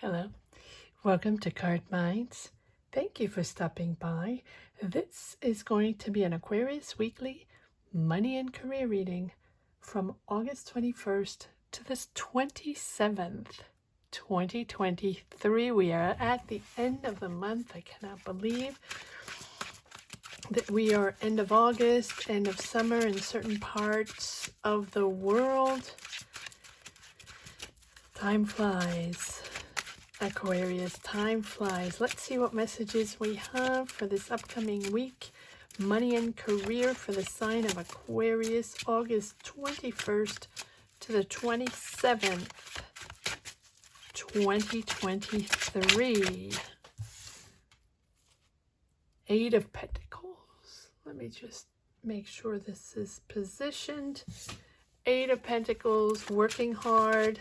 Hello, welcome to Card Minds. Thank you for stopping by. This is going to be an Aquarius weekly money and career reading from August 21st to the 27th, 2023. We are at the end of the month. I cannot believe that we are end of August, end of summer in certain parts of the world. Time flies. Aquarius, time flies. Let's see what messages we have for this upcoming week. Money and career for the sign of Aquarius, August 21st to the 27th, 2023. Eight of Pentacles. Let me just make sure this is positioned. Eight of Pentacles, working hard.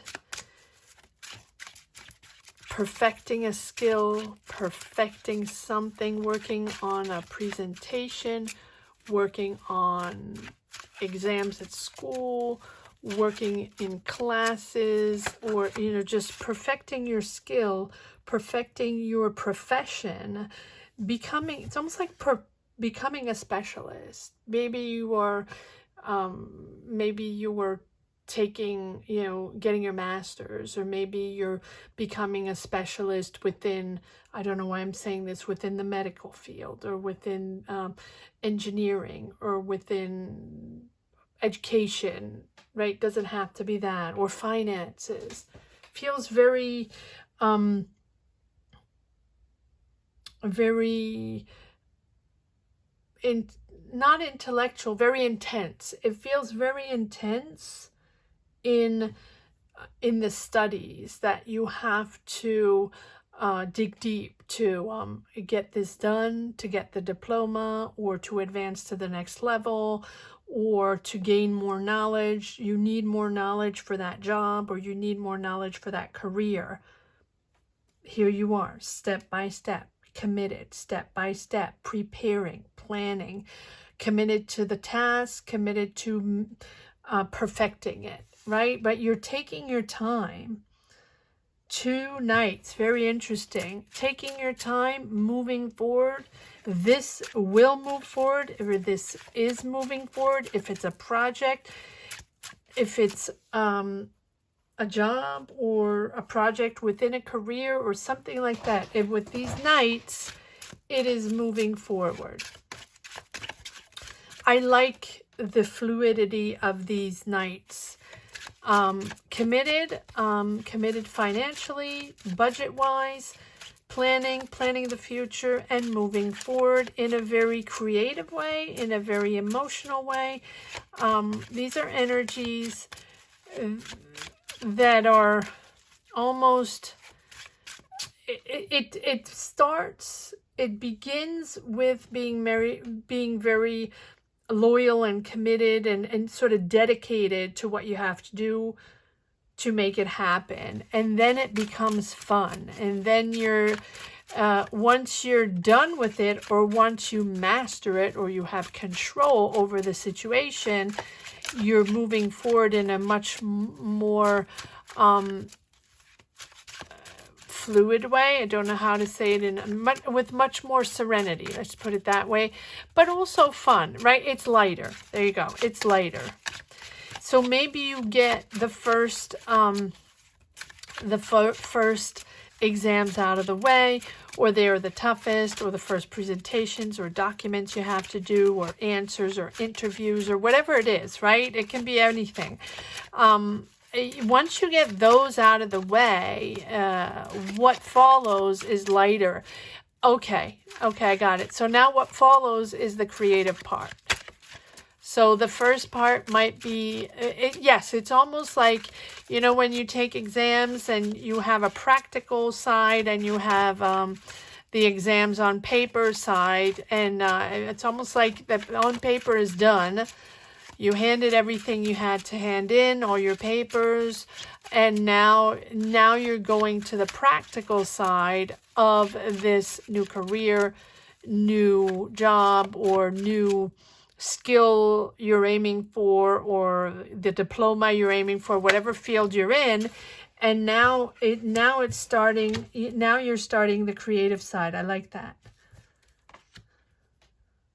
Perfecting a skill, perfecting something, working on a presentation, working on exams at school, working in classes, or, just perfecting your skill, perfecting your profession, becoming, it's almost like becoming a specialist. Maybe you were taking, getting your master's, or maybe you're becoming a specialist within, I don't know why I'm saying this, within the medical field, or within engineering, or within education, right? Doesn't have to be that, or finances. Feels very, not intellectual, very intense. It feels very intense in the studies, that you have to dig deep to get this done, to get the diploma, or to advance to the next level, or to gain more knowledge. You need more knowledge for that job, or you need more knowledge for that career. Here you are, step by step, committed, step by step, preparing, planning, committed to the task, committed to perfecting it. Right? But you're taking your time. 2 nights, very interesting. Taking your time, moving forward. This will move forward, or this is moving forward. If it's a project, if it's a job or a project within a career or something like that. With these nights, it is moving forward. I like the fluidity of these nights. Committed financially, budget-wise, planning the future, and moving forward in a very creative way, in a very emotional way. These are energies that are almost, it begins with being very loyal and committed and sort of dedicated to what you have to do to make it happen. And then it becomes fun. And then you're, once you're done with it, or once you master it, or you have control over the situation, you're moving forward in a much more fluid way. I don't know how to say it, with much more serenity, let's put it that way, but also fun, right? It's lighter. There you go. It's lighter. So maybe you get the first exams out of the way, or they are the toughest, or the first presentations or documents you have to do, or answers or interviews, or whatever it is, right? It can be anything. Once you get those out of the way, what follows is lighter. Okay, I got it. So now what follows is the creative part. So the first part might be, yes, it's almost like, when you take exams and you have a practical side, and you have the exams on paper side, and it's almost like that on paper is done. You handed everything you had to hand in, all your papers, and now you're going to the practical side of this new career, new job, or new skill you're aiming for, or the diploma you're aiming for, whatever field you're in. And now it's starting, now you're starting the creative side. I like that.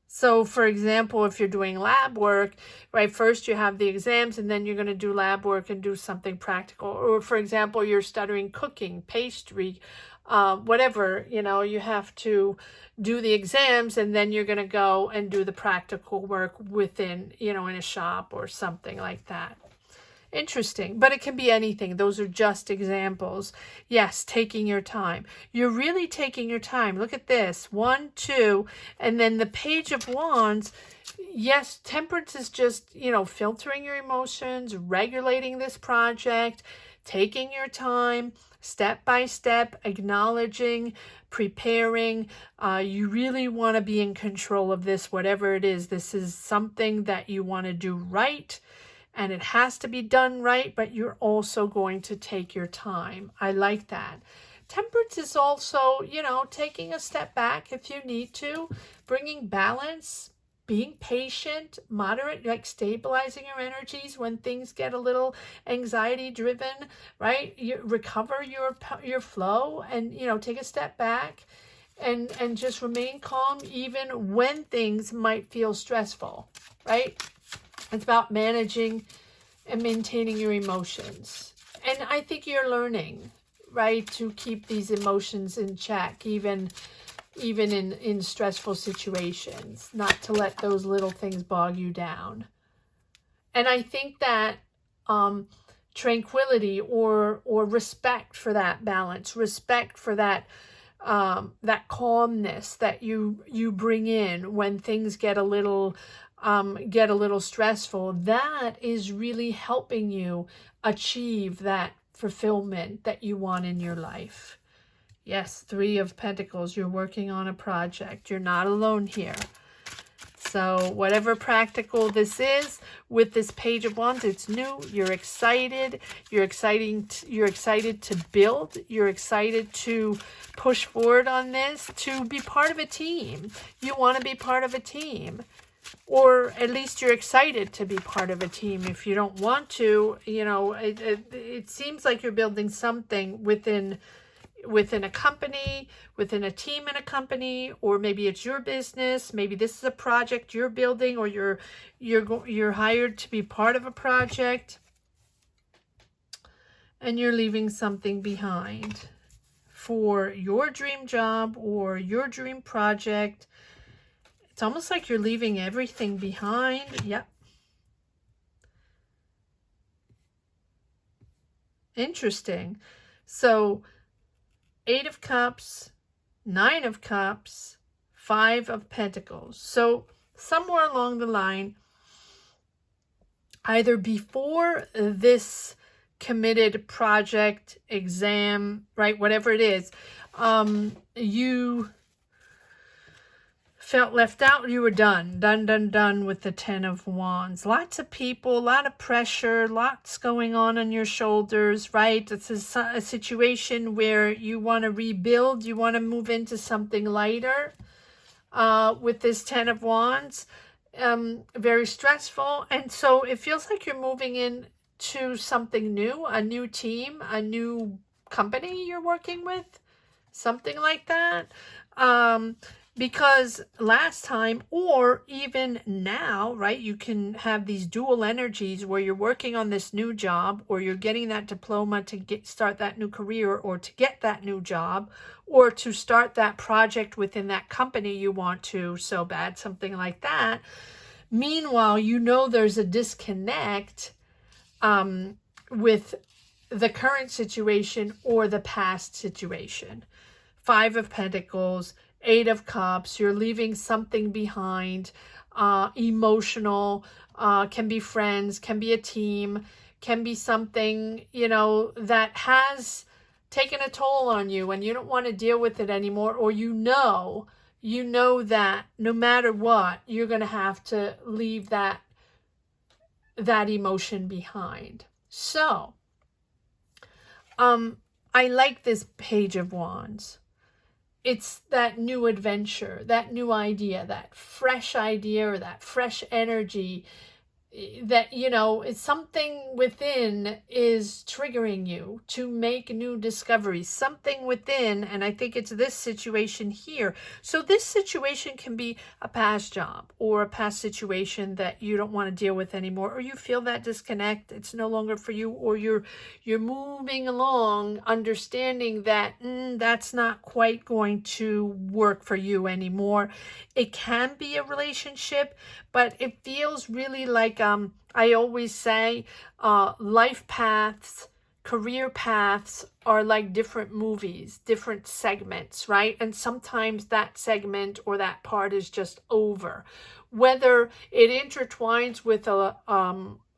So, for example, if you're doing lab work, right, first you have the exams and then you're going to do lab work and do something practical. Or, for example, you're studying cooking, pastry, whatever, you know, you have to do the exams and then you're going to go and do the practical work within, you know, in a shop or something like that. Interesting, but it can be anything. Those are just examples. Yes, taking your time. You're really taking your time. Look at this. 1, 2, and then the Page of Wands. Yes, temperance is just, you know, filtering your emotions, regulating this project, taking your time, step by step, acknowledging, preparing. You really want to be in control of this, whatever it is. This is something that you want to do right. And it has to be done right, but you're also going to take your time. I like that. Temperance is also, you know, taking a step back if you need to, bringing balance, being patient, moderate, like stabilizing your energies when things get a little anxiety driven, right? You recover your flow and, you know, take a step back and just remain calm even when things might feel stressful, right? It's about managing and maintaining your emotions. And I think you're learning, right, to keep these emotions in check, even in stressful situations, not to let those little things bog you down. And I think that tranquility or respect for that balance, respect for that that calmness that you bring in when things get a little stressful, that is really helping you achieve that fulfillment that you want in your life. Yes, 3 of Pentacles, you're working on a project. You're not alone here. So whatever practical this is, with this Page of Wands, it's new. You're excited. You're excited to build. You're excited to push forward on this, to be part of a team. You want to be part of a team. Or at least you're excited to be part of a team. If you don't want to, you know, it seems like you're building something within a company, within a team in a company, or maybe it's your business. Maybe this is a project you're building, or you're hired to be part of a project, and you're leaving something behind for your dream job or your dream project. It's almost like you're leaving everything behind. Yep. Interesting. So 8 of Cups, 9 of Cups, 5 of Pentacles. So somewhere along the line, either before this committed project, exam, right, whatever it is, you felt left out, you were done with the 10 of Wands. Lots of people, a lot of pressure, lots going on your shoulders, right? It's a situation where you want to rebuild, you want to move into something lighter with this 10 of Wands. Very stressful, and so it feels like you're moving into something new, a new team, a new company you're working with, something like that. Because last time, or even now, right, you can have these dual energies where you're working on this new job, or you're getting that diploma to start that new career, or to get that new job, or to start that project within that company you want to so bad, something like that. Meanwhile, you know there's a disconnect with the current situation or the past situation. 5 of Pentacles, 8 of Cups, you're leaving something behind, emotional, can be friends, can be a team, can be something, you know, that has taken a toll on you and you don't want to deal with it anymore, or you know that no matter what, you're going to have to leave that emotion behind. So, I like this Page of Wands. It's that new adventure, that new idea, that fresh idea, or that fresh energy. that, you know, it's something within is triggering you to make new discoveries, something within, and I think it's this situation here. So this situation can be a past job or a past situation that you don't want to deal with anymore, or you feel that disconnect, it's no longer for you, or you're moving along understanding that that's not quite going to work for you anymore. It can be a relationship, but it feels really like, I always say, life paths, career paths are like different movies, different segments, right? And sometimes that segment or that part is just over. Whether it intertwines with a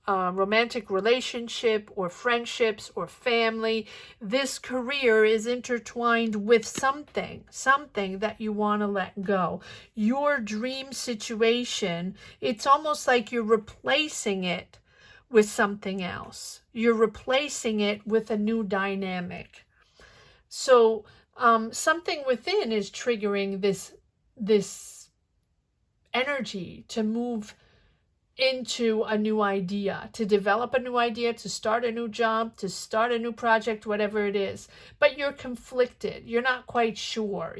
romantic relationship or friendships or family, this career is intertwined with something that you want to let go. Your dream situation, it's almost like you're replacing it with something else. You're replacing it with a new dynamic. So something within is triggering this energy to move into a new idea, to develop a new idea, to start a new job, to start a new project, whatever it is. But you're conflicted. You're not quite sure.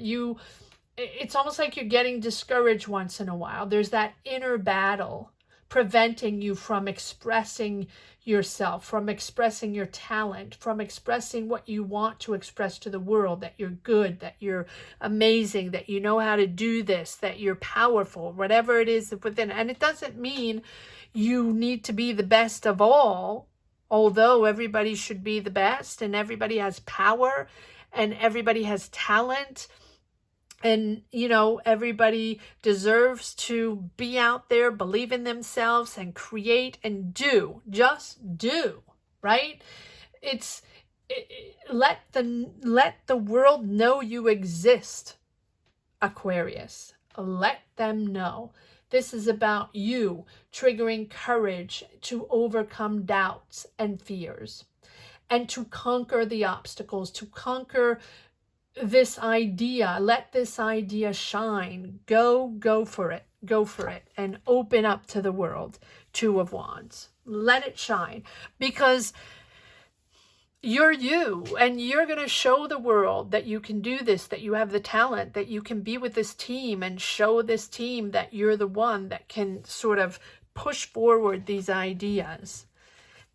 It's almost like you're getting discouraged once in a while. There's that inner battle preventing you from expressing yourself, from expressing your talent, from expressing what you want to express to the world, that you're good, that you're amazing, that you know how to do this, that you're powerful, whatever it is within. And it doesn't mean you need to be the best of all, although everybody should be the best, and everybody has power, and everybody has talent. And, you know, everybody deserves to be out there, believe in themselves, and create and do. Just do, right? Let the world know you exist, Aquarius. Let them know. This is about you triggering courage to overcome doubts and fears, and to conquer the obstacles, to conquer this idea. Let this idea shine. Go for it. Go for it and open up to the world. Two of Wands. Let it shine, because you're you, and you're going to show the world that you can do this, that you have the talent, that you can be with this team and show this team that you're the one that can sort of push forward these ideas.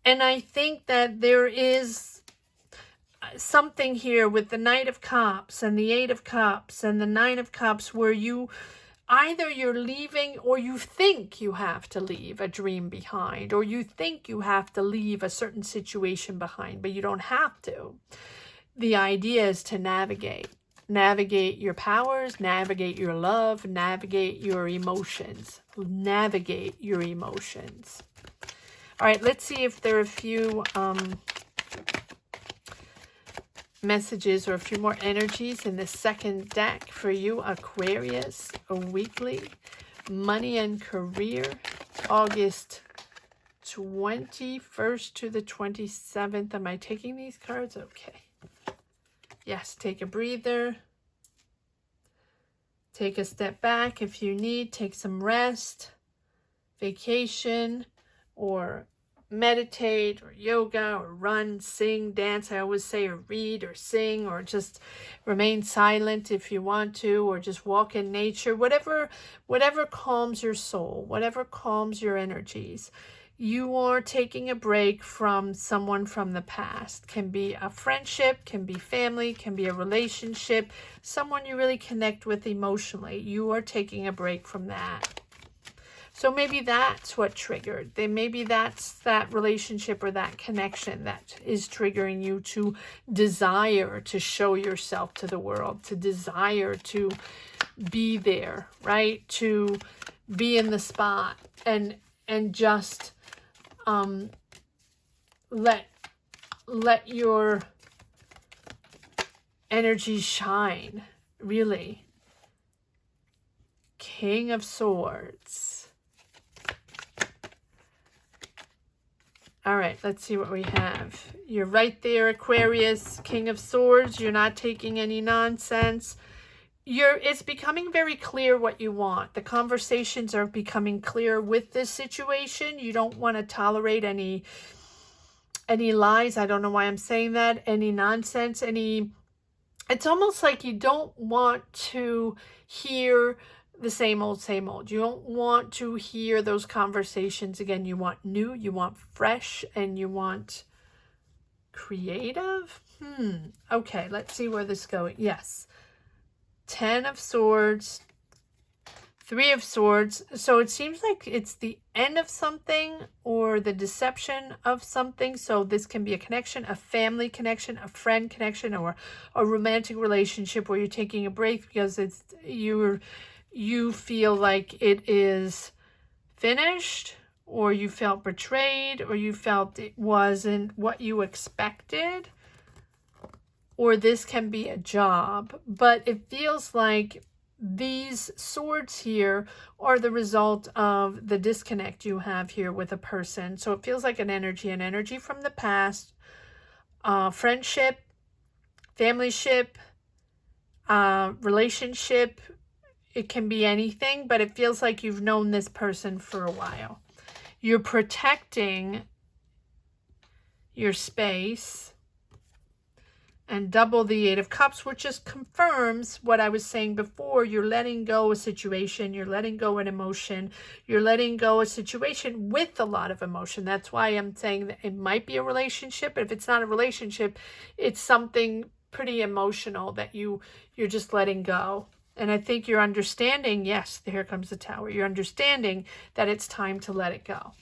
And I think that there is something here with the Knight of Cups and the Eight of Cups and the Nine of Cups, where either you're leaving, or you think you have to leave a dream behind, or you think you have to leave a certain situation behind, but you don't have to. The idea is to navigate your powers, navigate your love, navigate your emotions, navigate your emotions. All right, let's see if there are a few messages or a few more energies in the second deck for you, Aquarius. A weekly money and career, August 21st to the 27th. Am I taking these cards? Okay. Yes, take a breather. Take a step back if you need. Take some rest, vacation, or meditate, or yoga, or run, sing, dance. I always say, or read, or sing, or just remain silent if you want to, or just walk in nature. Whatever calms your soul, whatever calms your energies. You are taking a break from someone from the past. Can be a friendship, can be family, can be a relationship, someone you really connect with emotionally. You are taking a break from that. So maybe that's what triggered. Maybe that's that relationship or that connection that is triggering you to desire to show yourself to the world, to desire to be there, right? To be in the spot and just let your energy shine, really. King of Swords. All right, let's see what we have. You're right there, Aquarius, King of Swords. You're not taking any nonsense. it's becoming very clear what you want. The conversations are becoming clear with this situation. You don't want to tolerate any lies. I don't know why I'm saying that. Any nonsense, it's almost like you don't want to hear the same old, same old. You don't want to hear those conversations again. You want new, you want fresh, and you want creative. Okay, let's see where this is going. Yes. 10 of Swords, 3 of Swords. So it seems like it's the end of something or the deception of something. So this can be a connection, a family connection, a friend connection, or a romantic relationship where you're taking a break because you feel like it is finished, or you felt betrayed, or you felt it wasn't what you expected. Or this can be a job, but it feels like these swords here are the result of the disconnect you have here with a person. So it feels like an energy from the past, friendship, familyship, relationship. It can be anything, but it feels like you've known this person for a while. You're protecting your space. And double the 8 of Cups, which just confirms what I was saying before. You're letting go a situation. You're letting go an emotion. You're letting go a situation with a lot of emotion. That's why I'm saying that it might be a relationship. But if it's not a relationship, it's something pretty emotional that you're just letting go. And I think you're understanding, yes, here comes the Tower. You're understanding that it's time to let it go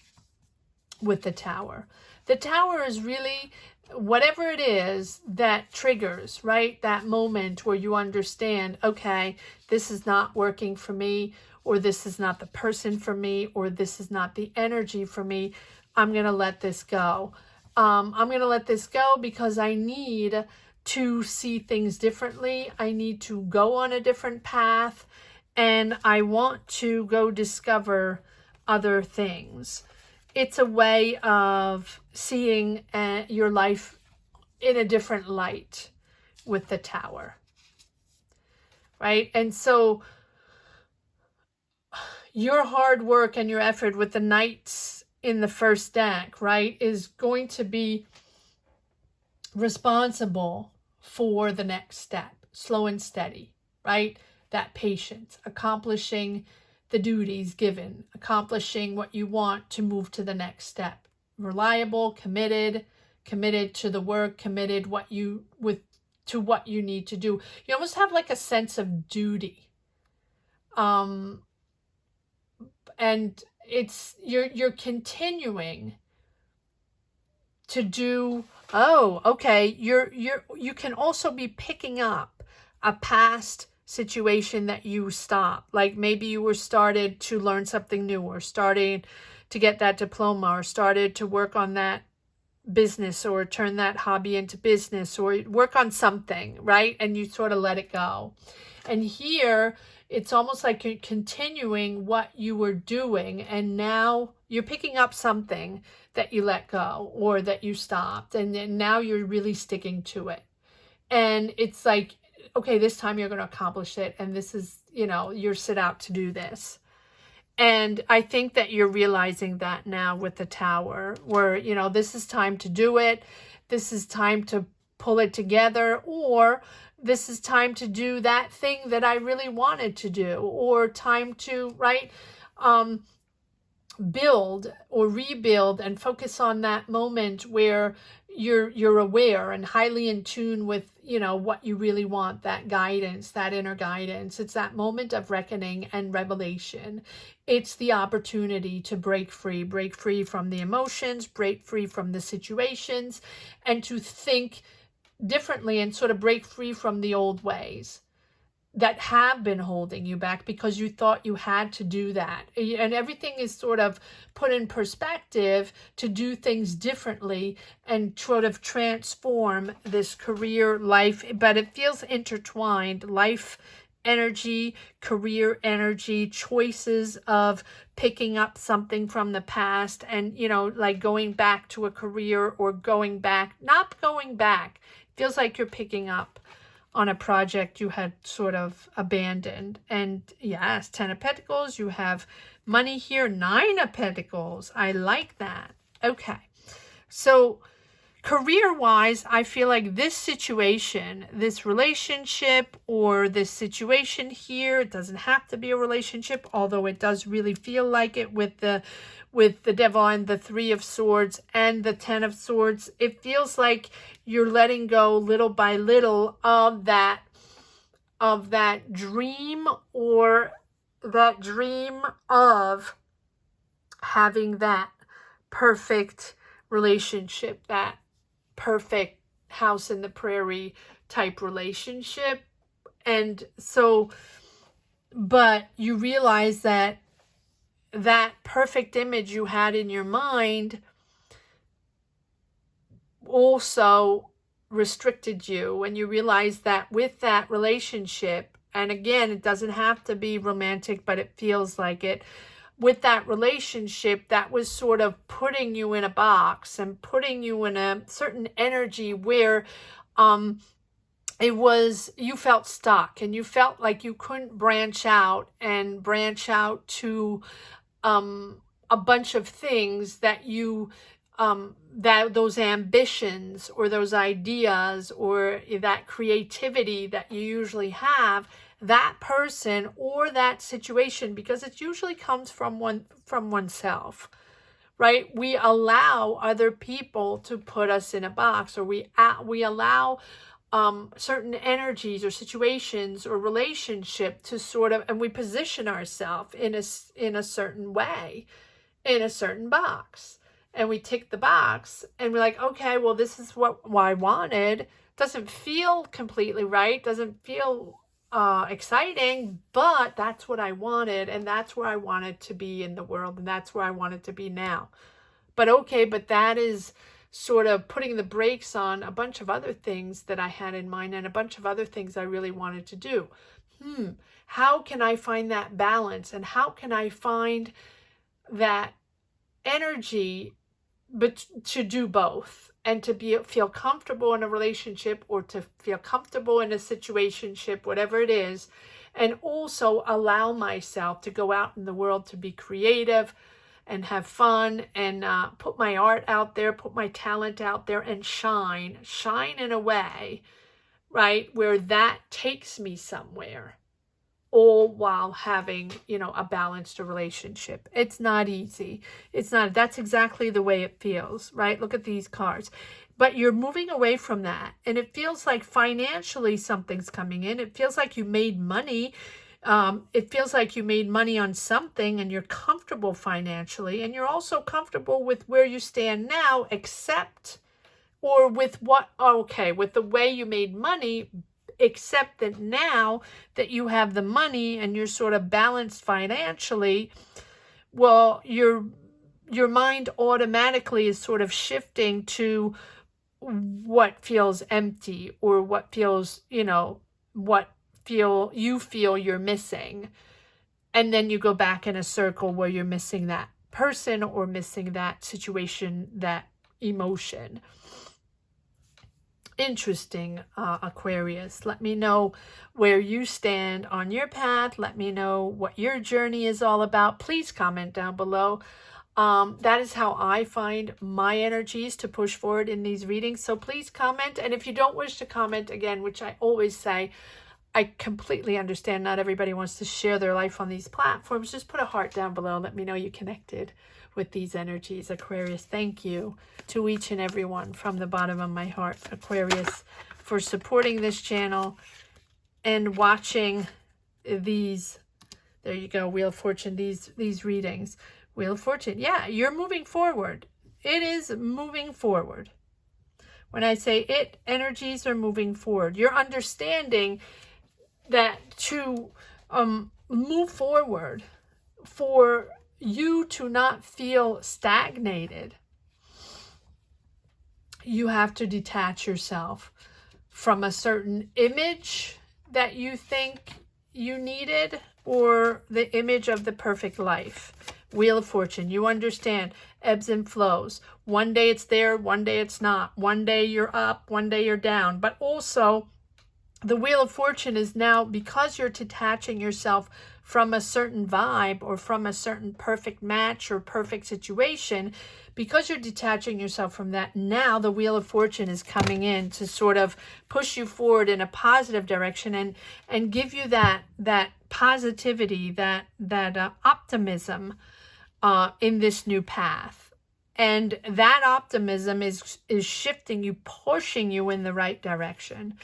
with the Tower. The Tower is really whatever it is that triggers, right? That moment where you understand, okay, this is not working for me, or this is not the person for me, or this is not the energy for me. I'm going to let this go. I'm going to let this go because I need to see things differently. I need to go on a different path, and I want to go discover other things. It's a way of seeing your life in a different light with the Tower, right? And so your hard work and your effort with the Knights in the first deck, right, is going to be responsible for the next step. Slow and steady, right? That patience, accomplishing the duties given, accomplishing what you want to move to the next step. Reliable, committed to the work, committed to what you need to do. You almost have like a sense of duty. And it's you're continuing to do. Oh, okay. You can also be picking up a past situation that you stopped. Like maybe you were started to learn something new, or starting to get that diploma, or started to work on that business, or turn that hobby into business, or work on something, right? And you sort of let it go. And here it's almost like you're continuing what you were doing, and now you're picking up something that you let go or that you stopped, and then now you're really sticking to it. And it's like, okay, this time you're going to accomplish it, and this is, you're set out to do this. And I think that you're realizing that now with the Tower, where, this is time to do it. This is time to pull it together, or this is time to do that thing that I really wanted to do, or time to, right, build or rebuild and focus on that moment where you're aware and highly in tune with, what you really want, that guidance, that inner guidance. It's that moment of reckoning and revelation. It's the opportunity to break free from the emotions, break free from the situations, and to think differently and sort of break free from the old ways that have been holding you back because you thought you had to do that. And everything is sort of put in perspective to do things differently and sort of transform this career life. But it feels intertwined. Life energy, career energy, choices of picking up something from the past and, like going back to a career or not going back. It feels like you're picking up on a project you had sort of abandoned. And yes, 10 of Pentacles, you have money here, 9 of Pentacles. I like that. Okay. So career-wise, I feel like this situation, this relationship or this situation here, it doesn't have to be a relationship, although it does really feel like it with the Devil and the 3 of Swords and the 10 of Swords. It feels like you're letting go little by little of that dream, or that dream of having that perfect relationship, that perfect house in the prairie type relationship. And so, but you realize that that perfect image you had in your mind also restricted you, and you realize that with that relationship, and again, it doesn't have to be romantic, but it feels like it, with that relationship, that was sort of putting you in a box and putting you in a certain energy where it was, you felt stuck and you felt like you couldn't branch out to a bunch of things that you that those ambitions or those ideas or that creativity that you usually have, that person or that situation, because it usually comes from oneself, right? We allow other people to put us in a box, or we allow certain energies or situations or relationship to sort of, and we position ourselves in a certain way, in a certain box. And we tick the box and we're like, okay, well, this is what I wanted. Doesn't feel completely right. Doesn't feel exciting, but that's what I wanted. And that's where I wanted to be in the world. And that's where I wanted to be now. But okay, but that is sort of putting the brakes on a bunch of other things that I had in mind and a bunch of other things I really wanted to do. How can I find that balance? And how can I find that energy but to do both, and to feel comfortable in a relationship, or to feel comfortable in a situationship, whatever it is, and also allow myself to go out in the world to be creative and have fun and put my art out there, put my talent out there, and shine in a way, right, where that takes me somewhere, all while having, a balanced relationship. It's not easy. It's not. That's exactly the way it feels, right? Look at these cards. But you're moving away from that. And it feels like financially something's coming in. It feels like you made money. It feels like you made money on something and you're comfortable financially. And you're also comfortable with where you stand now, except, or with with the way you made money, except that now that you have the money and you're sort of balanced financially, well, your mind automatically is sort of shifting to what feels empty, or what feels, you feel you're missing. And then you go back in a circle where you're missing that person or missing that situation, that emotion. Interesting, Aquarius. Let me know where you stand on your path. Let me know what your journey is all about. Please comment down below. That is how I find my energies to push forward in these readings. So please comment. And if you don't wish to comment, again, which I always say, I completely understand not everybody wants to share their life on these platforms. Just put a heart down below and let me know you connected with these energies. Aquarius, thank you to each and every one from the bottom of my heart, Aquarius, for supporting this channel and watching these. There you go, Wheel of Fortune, these readings. Wheel of Fortune, yeah, you're moving forward. It is moving forward. When I say it, energies are moving forward. You're understanding that to move forward, for you to not feel stagnated, you have to detach yourself from a certain image that you think you needed, or the image of the perfect life. Wheel of Fortune, you understand ebbs and flows. One day it's there, one day it's not. One day you're up, one day you're down. But also the Wheel of Fortune is now, because you're detaching yourself from a certain vibe or from a certain perfect match or perfect situation, because you're detaching yourself from that, now the Wheel of Fortune is coming in to sort of push you forward in a positive direction and give you that positivity, that optimism in this new path. And that optimism is shifting you, pushing you in the right direction.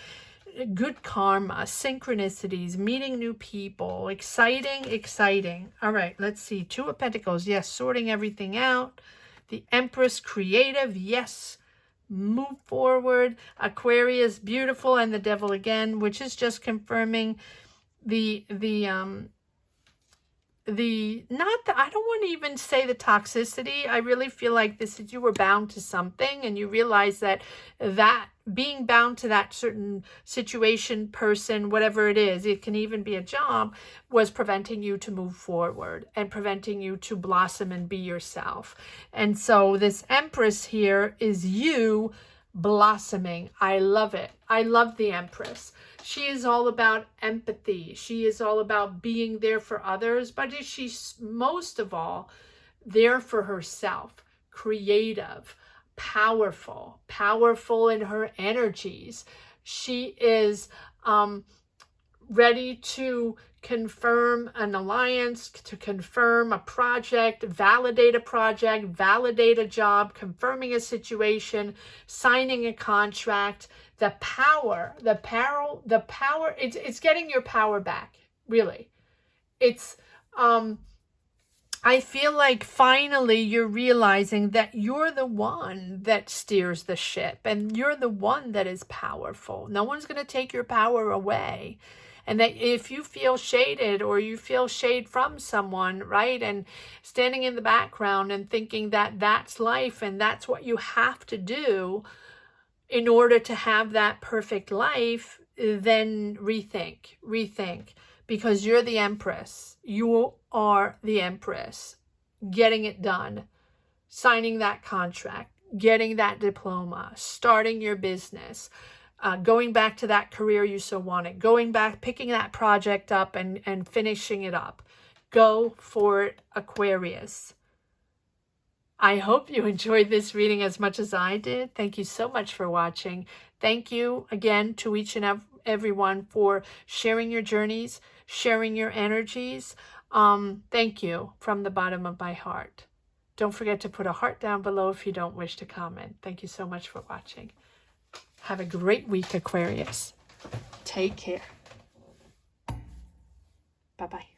Good karma, synchronicities, meeting new people, exciting. All right, let's see. Two of Pentacles, yes, sorting everything out. The Empress, creative, yes, move forward. Aquarius, beautiful, and the Devil again, which is just confirming I don't want to even say the toxicity. I really feel like this is, you were bound to something and you realize that being bound to that certain situation, person, whatever it is, it can even be a job, was preventing you to move forward and preventing you to blossom and be yourself. And so this Empress here is you blossoming. I love it. I love the Empress. She is all about empathy. She is all about being there for others, but she's most of all there for herself. Creative, powerful in her energies. She is ready to confirm an alliance, to confirm a project, validate a job, confirming a situation, signing a contract. The power, it's getting your power back, really. It's, I feel like finally you're realizing that you're the one that steers the ship and you're the one that is powerful. No one's going to take your power away. And that if you feel shaded or you feel shade from someone, right, and standing in the background and thinking that that's life and that's what you have to do in order to have that perfect life, then rethink, because you're the Empress. You are the Empress, getting it done, signing that contract, getting that diploma, starting your business, going back to that career you so wanted, going back, picking that project up and finishing it up. Go for it, Aquarius. I hope you enjoyed this reading as much as I did. Thank you so much for watching. Thank you again to each and everyone for sharing your journeys, sharing your energies. Thank you from the bottom of my heart. Don't forget to put a heart down below if you don't wish to comment. Thank you so much for watching. Have a great week, Aquarius. Take care. Bye-bye.